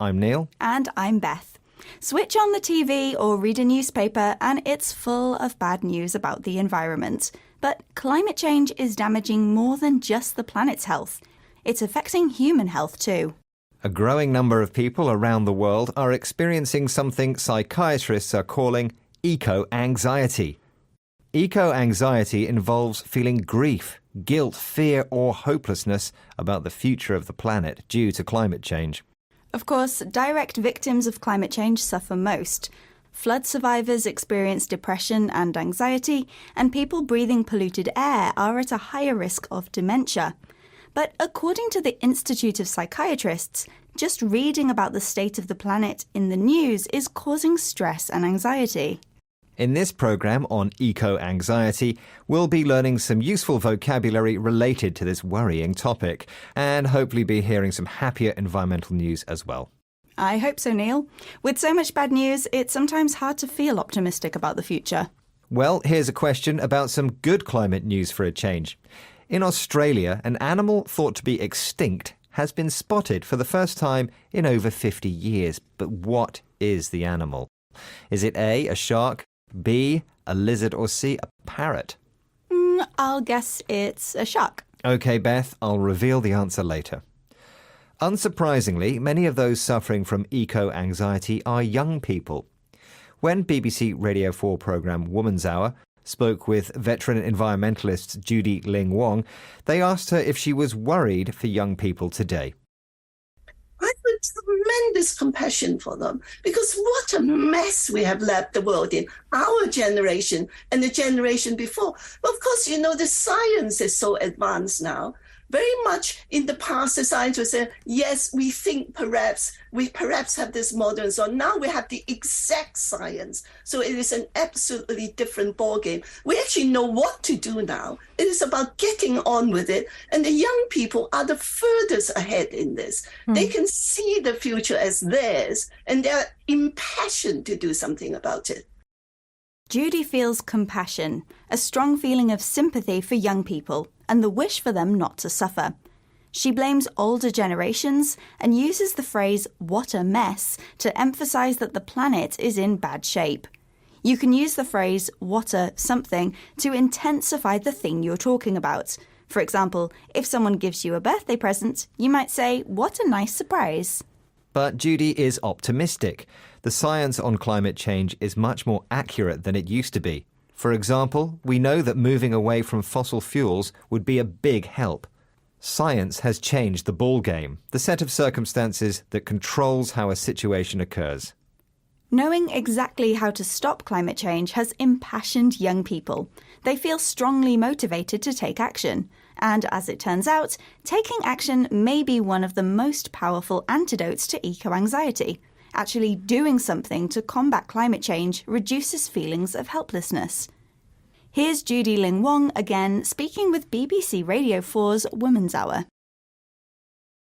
I'm Neil. And I'm Beth. Switch on the TV or read a newspaper and it's full of bad news about the environment. But climate change is damaging more than just the planet's health. It's affecting human health too. A growing number of people around the world are experiencing something psychiatrists are calling eco-anxiety. Eco-anxiety involves feeling grief, guilt, fear or hopelessness about the future of the planet due to climate change. Of course, direct victims of climate change suffer most. Flood survivors experience depression and anxiety, and people breathing polluted air are at a higher risk of dementia. But according to the Institute of Psychiatrists, just reading about the state of the planet in the news is causing stress and anxiety. In this programme on eco-anxiety, we'll be learning some useful vocabulary related to this worrying topic, and hopefully be hearing some happier environmental news as well. I hope so, Neil. With so much bad news, it's sometimes hard to feel optimistic about the future. Well, here's a question about some good climate news for a change. In Australia, an animal thought to be extinct has been spotted for the first time in over 50 years. But what is the animal? Is it A, a shark, B, a lizard, or C, a parrot? I'll guess it's a shark. OK, Beth, I'll reveal the answer later. Unsurprisingly, many of those suffering from eco-anxiety are young people. When BBC Radio 4 programme Woman's Hour spoke with veteran environmentalist Judy Ling Wong, they asked her if she was worried for young people today. I have tremendous compassion for them because what a mess we have left the world in, our generation and the generation before. But of course, the science is so advanced now. Very much in the past, the science would say, yes, we think we perhaps have this model and so on. Now we have the exact science. So it is an absolutely different ballgame. We actually know what to do now. It is about getting on with it. And the young people are the furthest ahead in this. They can see the future as theirs and they're impassioned to do something about it. Judy feels compassion, a strong feeling of sympathy for young people and the wish for them not to suffer. She blames older generations and uses the phrase, "what a mess," to emphasize that the planet is in bad shape. You can use the phrase, "what a something," to intensify the thing you're talking about. For example, if someone gives you a birthday present, you might say, "what a nice surprise." But Judy is optimistic. The science on climate change is much more accurate than it used to be. For example, we know that moving away from fossil fuels would be a big help. Science has changed the ballgame, the set of circumstances that controls how a situation occurs. Knowing exactly how to stop climate change has impassioned young people. They feel strongly motivated to take action. And as it turns out, taking action may be one of the most powerful antidotes to eco-anxiety. Actually doing something to combat climate change reduces feelings of helplessness. Here's Judy Ling Wong again, speaking with BBC Radio 4's Women's Hour.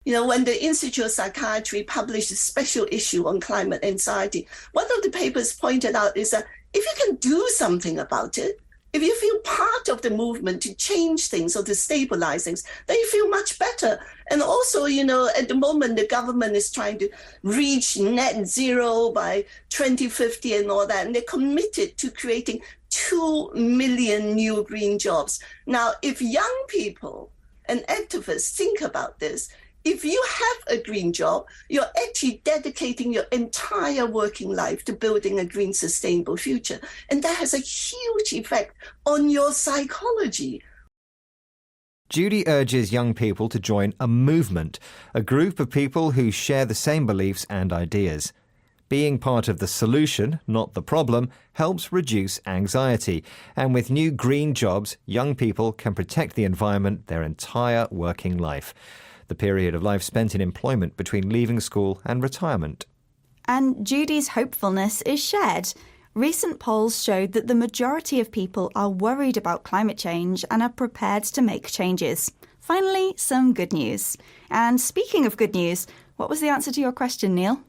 When the Institute of Psychiatry published a special issue on climate anxiety, one of the papers pointed out is that if you can do something about it, if you feel part of the movement to change things or to stabilize things, then you feel much better. And also, at the moment, the government is trying to reach net zero by 2050 and all that. And they're committed to creating 2 million new green jobs. Now, if young people and activists think about this, if you have a green job, you're actually dedicating your entire working life to building a green, sustainable future. And that has a huge effect on your psychology. Judy urges young people to join a movement, a group of people who share the same beliefs and ideas. Being part of the solution, not the problem, helps reduce anxiety. And with new green jobs, young people can protect the environment their entire working life. The period of life spent in employment between leaving school and retirement. And Judy's hopefulness is shared. Recent polls showed that the majority of people are worried about climate change and are prepared to make changes. Finally, some good news. And speaking of good news, what was the answer to your question, Neil?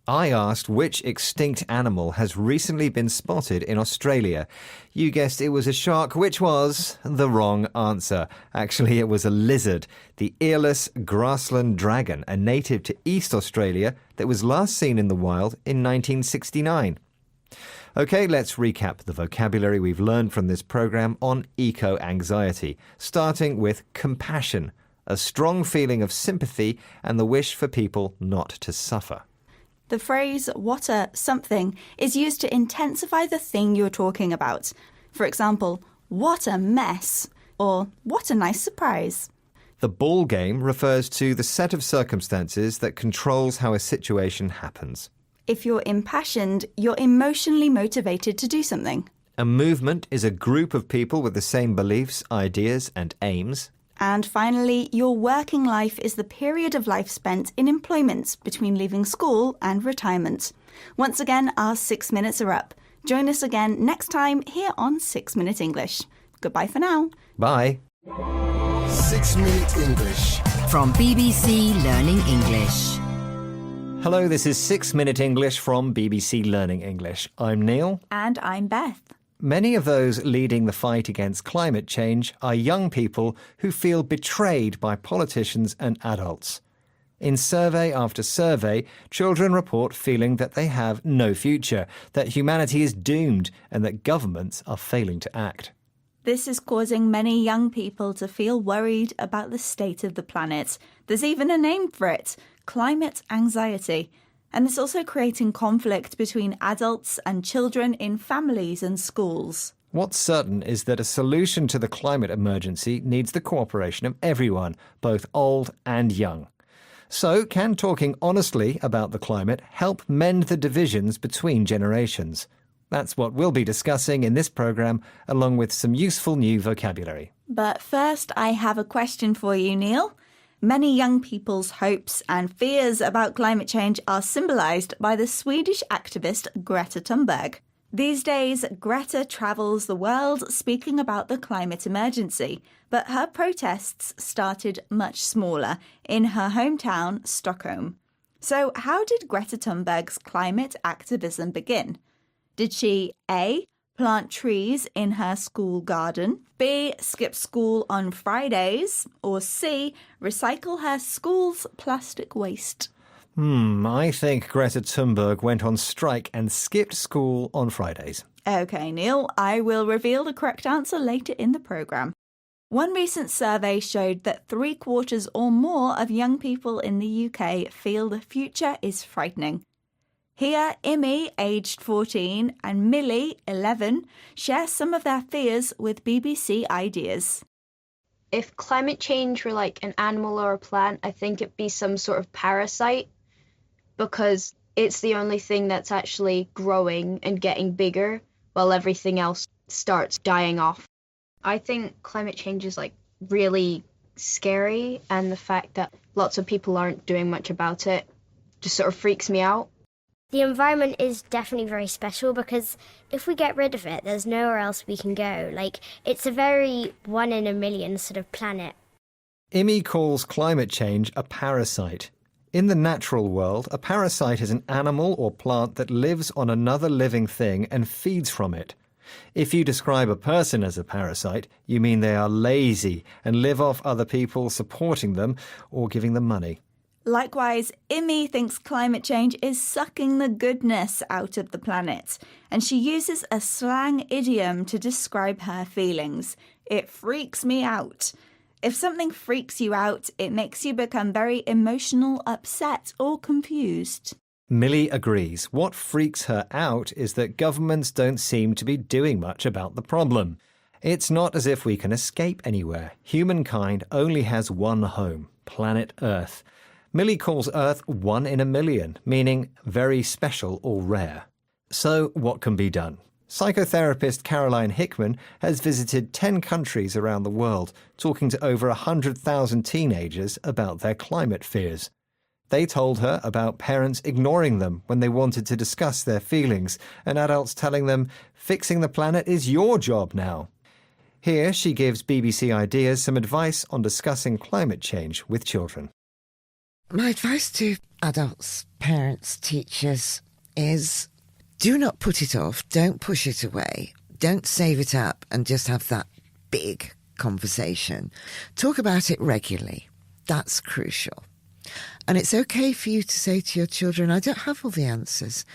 I asked which extinct animal has recently been spotted in Australia. You guessed it was a shark, which was the wrong answer. Actually, it was a lizard, the earless grassland dragon, a native to East Australia that was last seen in the wild in 1969. OK, let's recap the vocabulary we've learned from this program on eco-anxiety, starting with compassion, a strong feeling of sympathy and the wish for people not to suffer. The phrase what a something is used to intensify the thing you're talking about. For example, what a mess, or what a nice surprise. The ball game refers to the set of circumstances that controls how a situation happens. If you're impassioned, you're emotionally motivated to do something. A movement is a group of people with the same beliefs, ideas, and aims. And finally, your working life is the period of life spent in employment between leaving school and retirement. Once again, our 6 minutes are up. Join us again next time here on 6 Minute English. Goodbye for now. Bye. 6 Minute English. From BBC Learning English. Hello, this is 6 Minute English from BBC Learning English. I'm Neil. And I'm Beth. Many of those leading the fight against climate change are young people who feel betrayed by politicians and adults. In survey after survey, children report feeling that they have no future, that humanity is doomed, and that governments are failing to act. This is causing many young people to feel worried about the state of the planet. There's even a name for it, climate anxiety. And it's also creating conflict between adults and children in families and schools. What's certain is that a solution to the climate emergency needs the cooperation of everyone, both old and young. So, can talking honestly about the climate help mend the divisions between generations? That's what we'll be discussing in this programme, along with some useful new vocabulary. But first, I have a question for you, Neil. Many young people's hopes and fears about climate change are symbolised by the Swedish activist Greta Thunberg. These days, Greta travels the world speaking about the climate emergency, but her protests started much smaller in her hometown, Stockholm. So how did Greta Thunberg's climate activism begin? Did she A. plant trees in her school garden, B. skip school on Fridays, or C. recycle her school's plastic waste? I think Greta Thunberg went on strike and skipped school on Fridays. OK, Neil, I will reveal the correct answer later in the programme. One recent survey showed that 3/4 or more of young people in the UK feel the future is frightening. Here, Imi, aged 14, and Millie, 11, share some of their fears with BBC Ideas. If climate change were like an animal or a plant, I think it'd be some sort of parasite because it's the only thing that's actually growing and getting bigger while everything else starts dying off. I think climate change is like really scary, and the fact that lots of people aren't doing much about it just sort of freaks me out. The environment is definitely very special because if we get rid of it, there's nowhere else we can go. Like, it's a very 1 in a million sort of planet. Imi calls climate change a parasite. In the natural world, a parasite is an animal or plant that lives on another living thing and feeds from it. If you describe a person as a parasite, you mean they are lazy and live off other people supporting them or giving them money. Likewise, Imi thinks climate change is sucking the goodness out of the planet, and she uses a slang idiom to describe her feelings. It freaks me out. If something freaks you out, it makes you become very emotional, upset, or confused. Millie agrees. What freaks her out is that governments don't seem to be doing much about the problem. It's not as if we can escape anywhere. Humankind only has one home, planet Earth. Millie calls Earth 1 in a million, meaning very special or rare. So what can be done? Psychotherapist Caroline Hickman has visited 10 countries around the world, talking to over 100,000 teenagers about their climate fears. They told her about parents ignoring them when they wanted to discuss their feelings, and adults telling them, fixing the planet is your job now. Here she gives BBC Ideas some advice on discussing climate change with children. My advice to adults, parents, teachers is do not put it off, don't push it away, don't save it up and just have that big conversation. Talk about it regularly. That's crucial. And it's okay for you to say to your children, I don't have all the answers.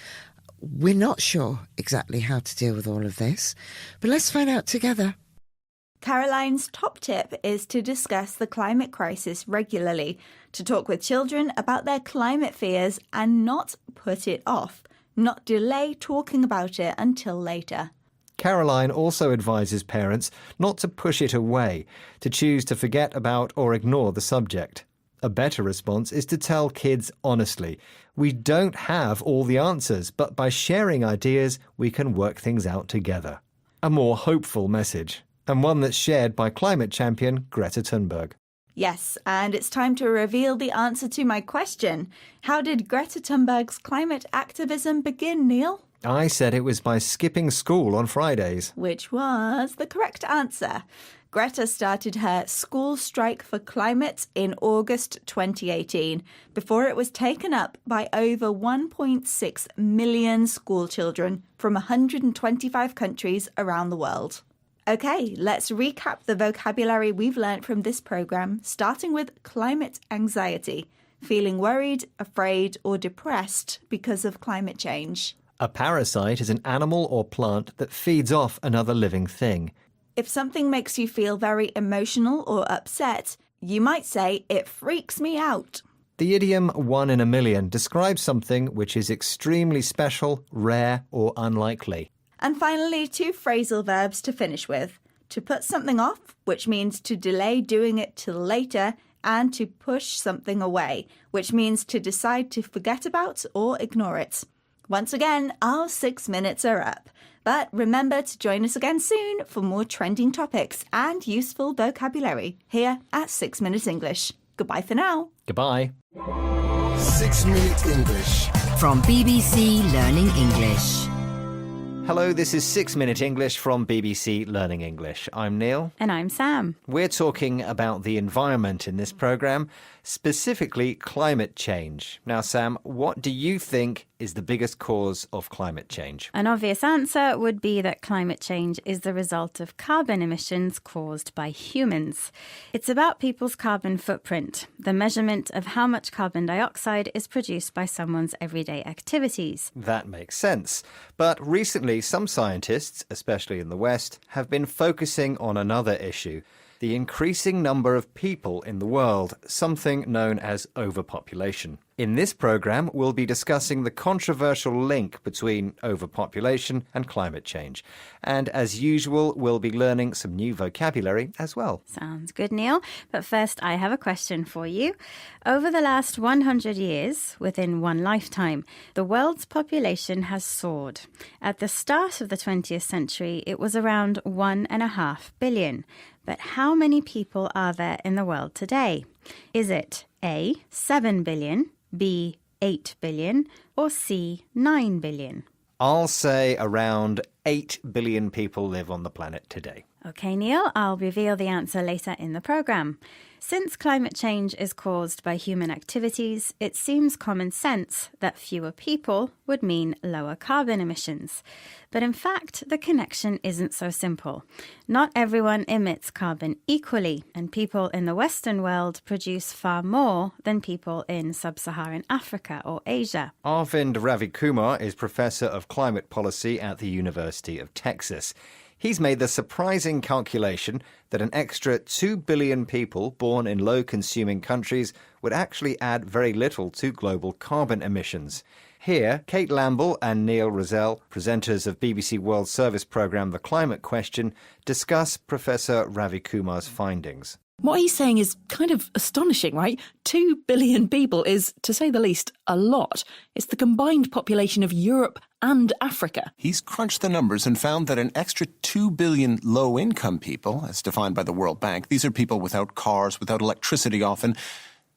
We're not sure exactly how to deal with all of this, but let's find out together. Caroline's top tip is to discuss the climate crisis regularly, to talk with children about their climate fears and not put it off, not delay talking about it until later. Caroline also advises parents not to push it away, to choose to forget about or ignore the subject. A better response is to tell kids honestly, we don't have all the answers, but by sharing ideas, we can work things out together. A more hopeful message, and one that's shared by climate champion Greta Thunberg. Yes, and it's time to reveal the answer to my question. How did Greta Thunberg's climate activism begin, Neil? I said it was by skipping school on Fridays. Which was the correct answer. Greta started her school strike for climate in August 2018, before it was taken up by over 1.6 million school children from 125 countries around the world. OK, let's recap the vocabulary we've learnt from this programme, starting with climate anxiety, feeling worried, afraid or depressed because of climate change. A parasite is an animal or plant that feeds off another living thing. If something makes you feel very emotional or upset, you might say, it freaks me out. The idiom 1 in a million describes something which is extremely special, rare or unlikely. And finally, 2 phrasal verbs to finish with. To put something off, which means to delay doing it till later, and to push something away, which means to decide to forget about or ignore it. Once again, our 6 minutes are up. But remember to join us again soon for more trending topics and useful vocabulary here at 6 Minutes English. Goodbye for now. Goodbye. 6 Minute English. From BBC Learning English. Hello, this is 6 Minute English from BBC Learning English. I'm Neil. And I'm Sam. We're talking about the environment in this programme, specifically climate change. Now, Sam, what do you think is the biggest cause of climate change? An obvious answer would be that climate change is the result of carbon emissions caused by humans. It's about people's carbon footprint, the measurement of how much carbon dioxide is produced by someone's everyday activities. That makes sense. But recently, some scientists, especially in the West, have been focusing on another issue. The increasing number of people in the world, something known as overpopulation. In this programme, we'll be discussing the controversial link between overpopulation and climate change. And as usual, we'll be learning some new vocabulary as well. Sounds good, Neil. But first, I have a question for you. Over the last 100 years, within one lifetime, the world's population has soared. At the start of the 20th century, it was around 1.5 billion. But how many people are there in the world today? Is it A, 7 billion, B, 8 billion, or C, 9 billion? I'll say around 8 billion people live on the planet today. OK, Neil, I'll reveal the answer later in the programme. Since climate change is caused by human activities, it seems common sense that fewer people would mean lower carbon emissions. But in fact, the connection isn't so simple. Not everyone emits carbon equally, and people in the Western world produce far more than people in sub-Saharan Africa or Asia. Arvind Ravikumar is Professor of Climate Policy at the University of Texas. He's made the surprising calculation that an extra 2 billion people born in low-consuming countries would actually add very little to global carbon emissions. Here, Kate Lamble and Neil Rozelle, presenters of BBC World Service programme The Climate Question, discuss Professor Ravikumar's findings. What he's saying is kind of astonishing, right? 2 billion people is, to say the least, a lot. It's the combined population of Europe and Africa. He's crunched the numbers and found that an extra 2 billion low-income people, as defined by the World Bank, these are people without cars, without electricity often,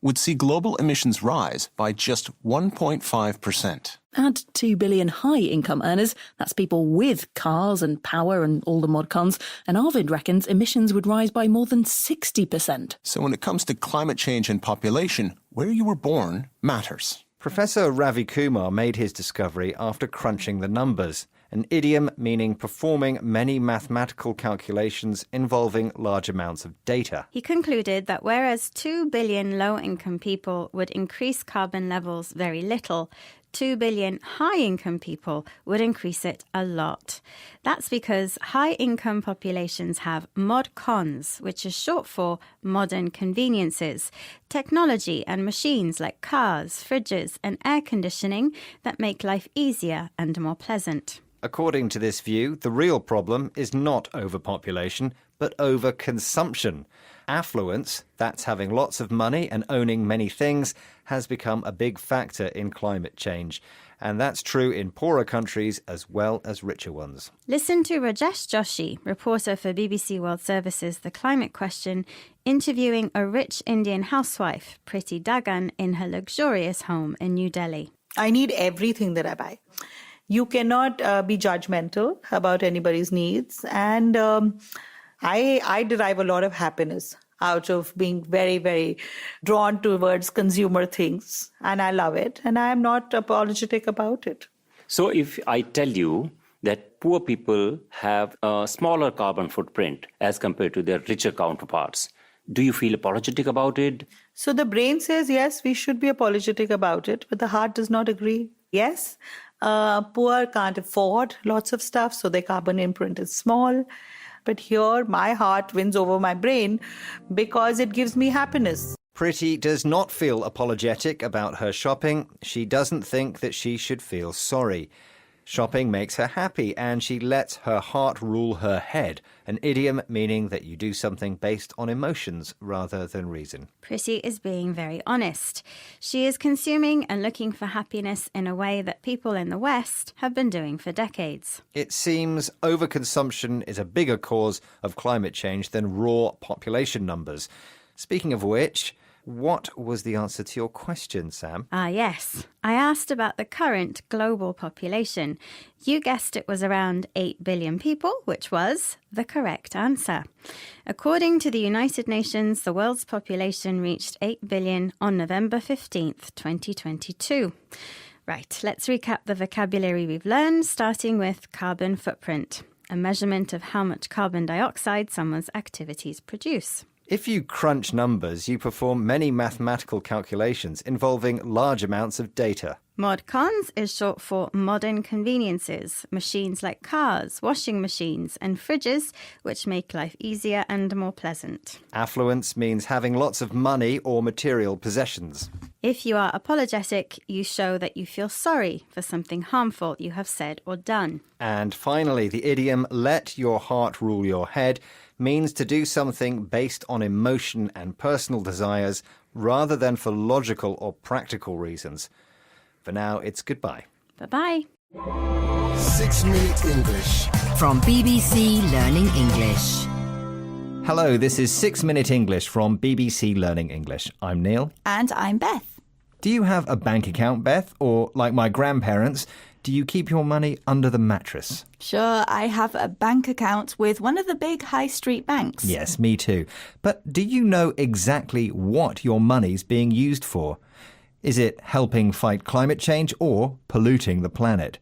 would see global emissions rise by just 1.5%. Add 2 billion high-income earners, that's people with cars and power and all the mod cons, and Arvid reckons emissions would rise by more than 60%. So when it comes to climate change and population, where you were born matters. Professor Ravi Kumar made his discovery after crunching the numbers, an idiom meaning performing many mathematical calculations involving large amounts of data. He concluded that whereas 2 billion low-income people would increase carbon levels very little, 2 billion high-income people would increase it a lot. That's because high-income populations have mod cons, which is short for modern conveniences, technology and machines like cars, fridges and air conditioning that make life easier and more pleasant. According to this view, the real problem is not overpopulation, but overconsumption. Affluence, that's having lots of money and owning many things, has become a big factor in climate change. And that's true in poorer countries as well as richer ones. Listen to Rajesh Joshi, reporter for BBC World Service's The Climate Question, interviewing a rich Indian housewife, Priti Dagan, in her luxurious home in New Delhi. I need everything that I buy. You cannot be judgmental about anybody's needs. And I derive a lot of happiness out of being very, very drawn towards consumer things. And I love it. And I am not apologetic about it. So if I tell you that poor people have a smaller carbon footprint as compared to their richer counterparts, do you feel apologetic about it? So the brain says, yes, we should be apologetic about it, but the heart does not agree. Yes, poor can't afford lots of stuff, so their carbon imprint is small. But here, my heart wins over my brain because it gives me happiness. Priti does not feel apologetic about her shopping. She doesn't think that she should feel sorry. Shopping makes her happy and she lets her heart rule her head, an idiom meaning that you do something based on emotions rather than reason. Priti is being very honest. She is consuming and looking for happiness in a way that people in the West have been doing for decades. It seems overconsumption is a bigger cause of climate change than raw population numbers. Speaking of which, what was the answer to your question, Sam? Yes. I asked about the current global population. You guessed it was around 8 billion people, which was the correct answer. According to the United Nations, the world's population reached 8 billion on November 15th, 2022. Right, let's recap the vocabulary we've learned, starting with carbon footprint, a measurement of how much carbon dioxide someone's activities produce. If you crunch numbers, you perform many mathematical calculations involving large amounts of data. Mod cons is short for modern conveniences, machines like cars, washing machines and fridges, which make life easier and more pleasant. Affluence means having lots of money or material possessions. If you are apologetic, you show that you feel sorry for something harmful you have said or done. And finally, the idiom, let your heart rule your head, means to do something based on emotion and personal desires rather than for logical or practical reasons. For now, it's goodbye. Bye-bye. 6 Minute English. From BBC Learning English. Hello, this is 6 Minute English from BBC Learning English. I'm Neil. And I'm Beth. Do you have a bank account, Beth? Or, like my grandparents, do you keep your money under the mattress? Sure, I have a bank account with one of the big high street banks. Yes, me too. But do you know exactly what your money's being used for? Is it helping fight climate change or polluting the planet?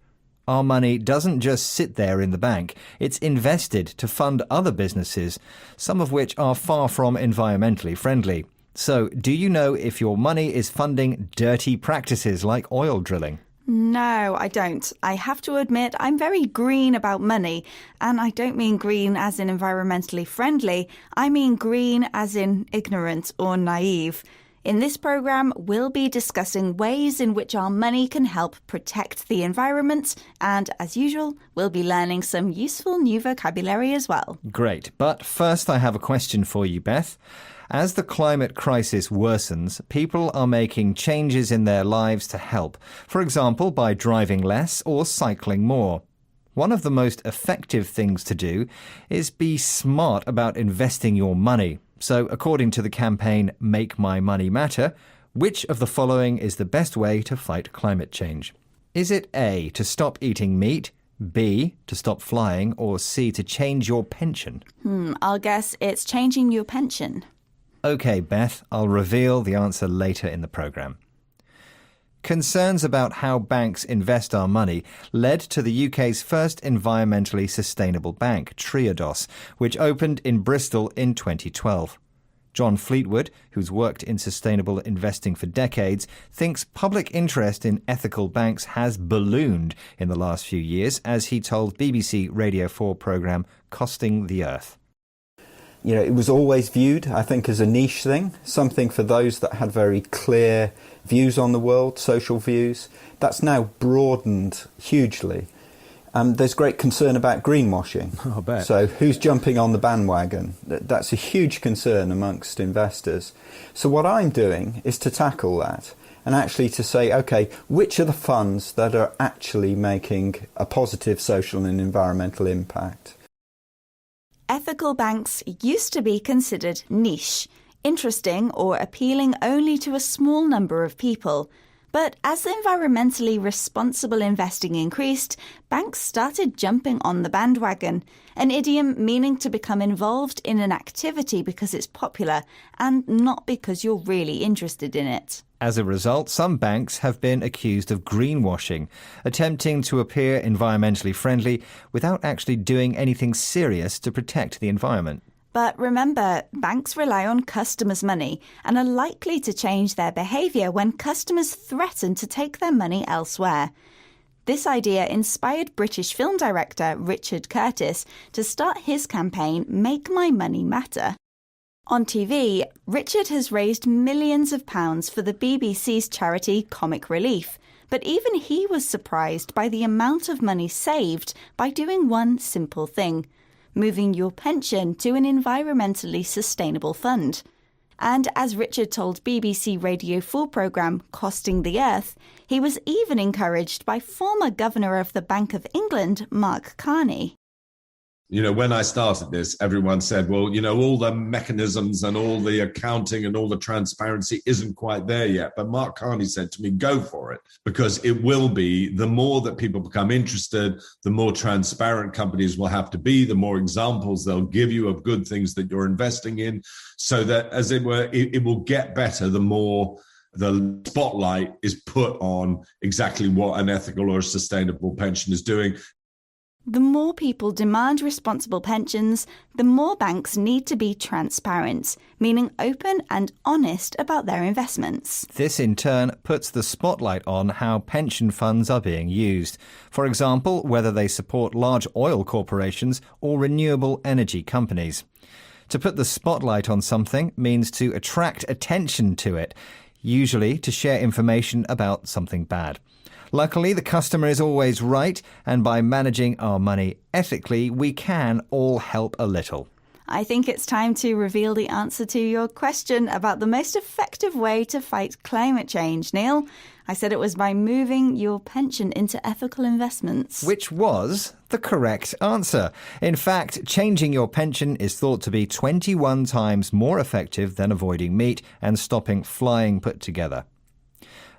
Our money doesn't just sit there in the bank. It's invested to fund other businesses, some of which are far from environmentally friendly. So, do you know if your money is funding dirty practices like oil drilling? No, I don't. I have to admit I'm very green about money. And I don't mean green as in environmentally friendly. I mean green as in ignorant or naive. In this programme, we'll be discussing ways in which our money can help protect the environment. And as usual, we'll be learning some useful new vocabulary as well. Great. But first I have a question for you, Beth. As the climate crisis worsens, people are making changes in their lives to help. For example, by driving less or cycling more. One of the most effective things to do is be smart about investing your money. So, according to the campaign Make My Money Matter, Which of the following is the best way to fight climate change? Is it A, to stop eating meat, B, to stop flying, or C, to change your pension? I'll guess it's changing your pension. OK, Beth, I'll reveal the answer later in the programme. Concerns about how banks invest our money led to the UK's first environmentally sustainable bank, Triodos, which opened in Bristol in 2012. John Fleetwood, who's worked in sustainable investing for decades, thinks public interest in ethical banks has ballooned in the last few years, as he told BBC Radio 4 programme Costing the Earth. You know, it was always viewed, I think, as a niche thing, something for those that had very clear views on the world, social views. That's now broadened hugely. There's great concern about greenwashing. I bet. So who's jumping on the bandwagon? That's a huge concern amongst investors. So what I'm doing is to tackle that and actually to say, OK, which are the funds that are actually making a positive social and environmental impact? Ethical banks used to be considered niche, interesting or appealing only to a small number of people. But as environmentally responsible investing increased, banks started jumping on the bandwagon, an idiom meaning to become involved in an activity because it's popular and not because you're really interested in it. As a result, some banks have been accused of greenwashing, attempting to appear environmentally friendly without actually doing anything serious to protect the environment. But remember, banks rely on customers' money and are likely to change their behaviour when customers threaten to take their money elsewhere. This idea inspired British film director Richard Curtis to start his campaign Make My Money Matter. On TV, Richard has raised millions of pounds for the BBC's charity Comic Relief, but even he was surprised by the amount of money saved by doing one simple thing: moving your pension to an environmentally sustainable fund. And as Richard told BBC Radio 4 programme Costing the Earth, he was even encouraged by former Governor of the Bank of England, Mark Carney. You know, when I started this, everyone said, well, you know, all the mechanisms and all the accounting and all the transparency isn't quite there yet. But Mark Carney said to me, go for it, because it will be. The more that people become interested, the more transparent companies will have to be, the more examples they'll give you of good things that you're investing in, so that, as it were, it will get better the more the spotlight is put on exactly what an ethical or sustainable pension is doing. The more people demand responsible pensions, the more banks need to be transparent, meaning open and honest about their investments. This, in turn, puts the spotlight on how pension funds are being used. For example, whether they support large oil corporations or renewable energy companies. To put the spotlight on something means to attract attention to it, usually to share information about something bad. Luckily, the customer is always right, and by managing our money ethically, we can all help a little. I think it's time to reveal the answer to your question about the most effective way to fight climate change, Neil. I said it was by moving your pension into ethical investments. Which was the correct answer. In fact, changing your pension is thought to be 21 times more effective than avoiding meat and stopping flying put together.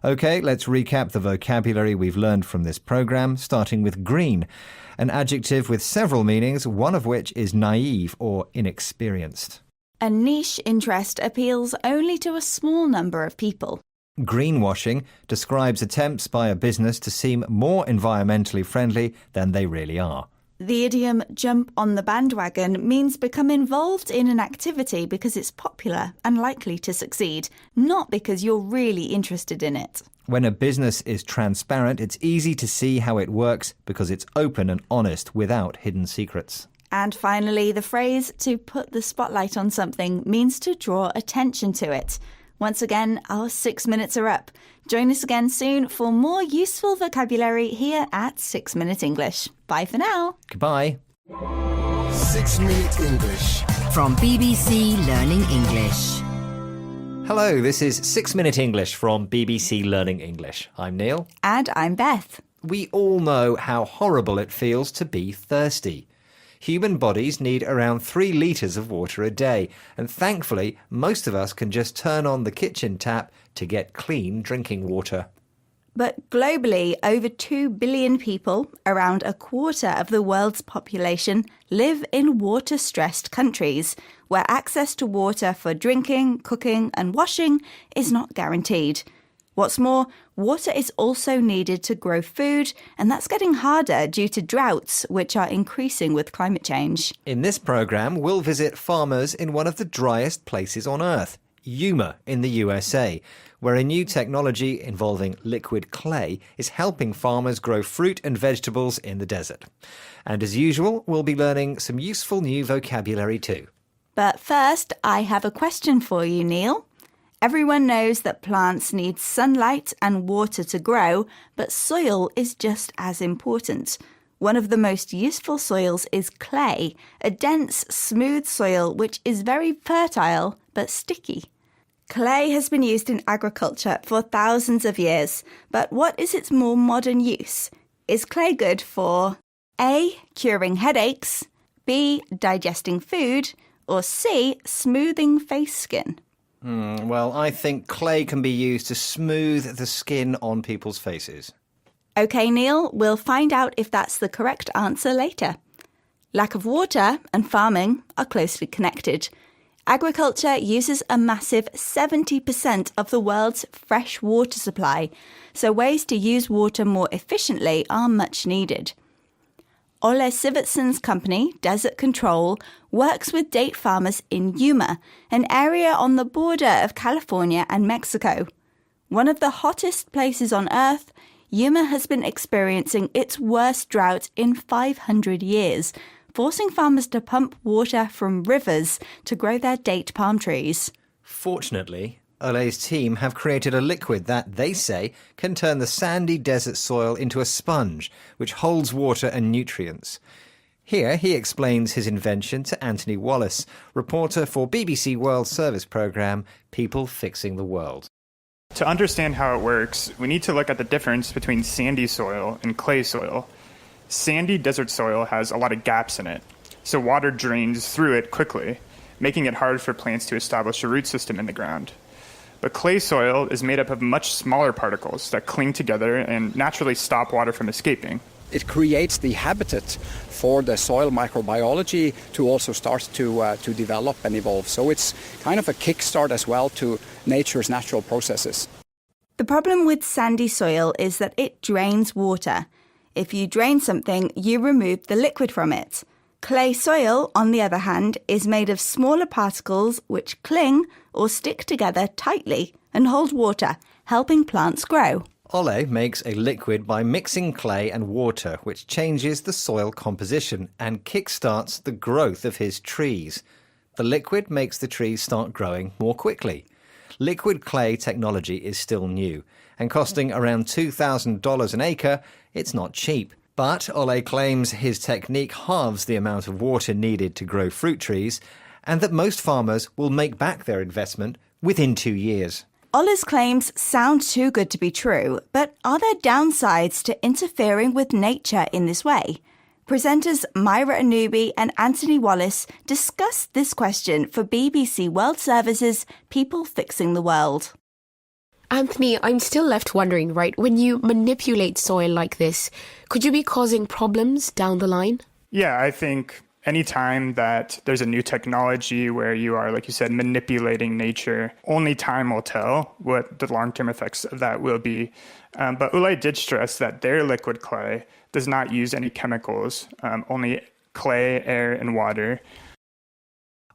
OK, let's recap the vocabulary we've learned from this programme, starting with green, an adjective with several meanings, one of which is naive or inexperienced. A niche interest appeals only to a small number of people. Greenwashing describes attempts by a business to seem more environmentally friendly than they really are. The idiom jump on the bandwagon means become involved in an activity because it's popular and likely to succeed, not because you're really interested in it. When a business is transparent, it's easy to see how it works because it's open and honest without hidden secrets. And finally, the phrase to put the spotlight on something means to draw attention to it. Once again, our 6 minutes are up. Join us again soon for more useful vocabulary here at 6 Minute English. Bye for now. Goodbye. 6 Minute English. From BBC Learning English. Hello, this is 6 Minute English from BBC Learning English. I'm Neil. And I'm Beth. We all know how horrible it feels to be thirsty. Human bodies need around 3 litres of water a day, and thankfully, most of us can just turn on the kitchen tap to get clean drinking water. But globally, over 2 billion people, around a quarter of the world's population, live in water-stressed countries, where access to water for drinking, cooking and washing is not guaranteed. What's more, water is also needed to grow food, and that's getting harder due to droughts, which are increasing with climate change. In this programme, we'll visit farmers in one of the driest places on Earth, Yuma in the USA, where a new technology involving liquid clay is helping farmers grow fruit and vegetables in the desert. And as usual, we'll be learning some useful new vocabulary too. But first, I have a question for you, Neil. Everyone knows that plants need sunlight and water to grow, but soil is just as important. One of the most useful soils is clay, a dense, smooth soil which is very fertile but sticky. Clay has been used in agriculture for thousands of years, but what is its more modern use? Is clay good for A. Curing headaches, B. Digesting food, or C. Smoothing face skin? Well, I think clay can be used to smooth the skin on people's faces. OK, Neil, we'll find out if that's the correct answer later. Lack of water and farming are closely connected. Agriculture uses a massive 70% of the world's fresh water supply, so ways to use water more efficiently are much needed. Ole Sivertsen's company, Desert Control, works with date farmers in Yuma, an area on the border of California and Mexico. One of the hottest places on Earth, Yuma has been experiencing its worst drought in 500 years, forcing farmers to pump water from rivers to grow their date palm trees. Fortunately, Ole's team have created a liquid that, they say, can turn the sandy desert soil into a sponge, which holds water and nutrients. Here he explains his invention to Anthony Wallace, reporter for BBC World Service programme People Fixing the World. To understand how it works, we need to look at the difference between sandy soil and clay soil. Sandy desert soil has a lot of gaps in it, so water drains through it quickly, making it hard for plants to establish a root system in the ground. But clay soil is made up of much smaller particles that cling together and naturally stop water from escaping. It creates the habitat for the soil microbiology to also start to develop and evolve. So it's kind of a kickstart as well to nature's natural processes. The problem with sandy soil is that it drains water. If you drain something, you remove the liquid from it. Clay soil, on the other hand, is made of smaller particles which cling or stick together tightly and hold water, helping plants grow. Ole makes a liquid by mixing clay and water, which changes the soil composition and kickstarts the growth of his trees. The liquid makes the trees start growing more quickly. Liquid clay technology is still new, and costing around $2,000 an acre, it's not cheap. But Ole claims his technique halves the amount of water needed to grow fruit trees, and that most farmers will make back their investment within 2 years. Ole's claims sound too good to be true, but are there downsides to interfering with nature in this way? Presenters Myra Anubi and Anthony Wallace discussed this question for BBC World Service's People Fixing the World. Anthony, I'm still left wondering, right, when you manipulate soil like this, could you be causing problems down the line? Yeah, I think anytime that there's a new technology where you are, like you said, manipulating nature, only time will tell what the long-term effects of that will be. But Ole did stress that their liquid clay does not use any chemicals, only clay, air, and water.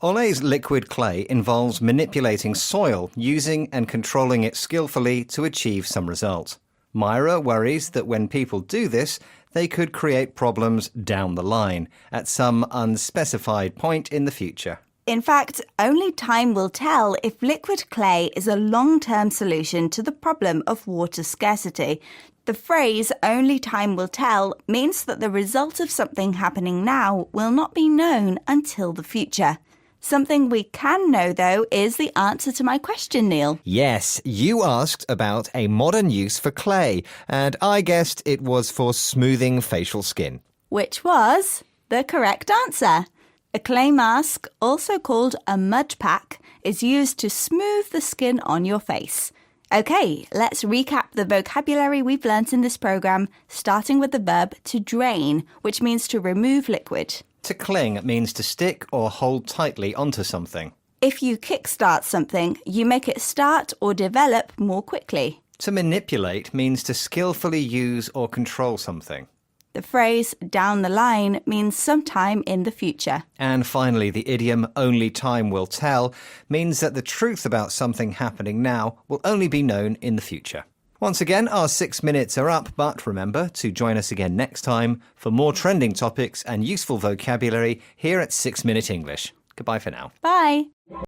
Ole's liquid clay involves manipulating soil, using and controlling it skillfully to achieve some result. Myra worries that when people do this, they could create problems down the line, at some unspecified point in the future. In fact, only time will tell if liquid clay is a long-term solution to the problem of water scarcity. The phrase "only time will tell" means that the result of something happening now will not be known until the future. Something we can know, though, is the answer to my question, Neil. Yes, you asked about a modern use for clay, and I guessed it was for smoothing facial skin. Which was? the correct answer. A clay mask, also called a mud pack, is used to smooth the skin on your face. Okay, let's recap the vocabulary we've learnt in this program, starting with the verb to drain, which means to remove liquid. To cling means to stick or hold tightly onto something. If you kickstart something, you make it start or develop more quickly. To manipulate means to skillfully use or control something. The phrase down the line means sometime in the future. And finally, the idiom only time will tell means that the truth about something happening now will only be known in the future. Once again, our 6 minutes are up, but remember to join us again next time for more trending topics and useful vocabulary here at 6 Minute English. Goodbye for now. Bye.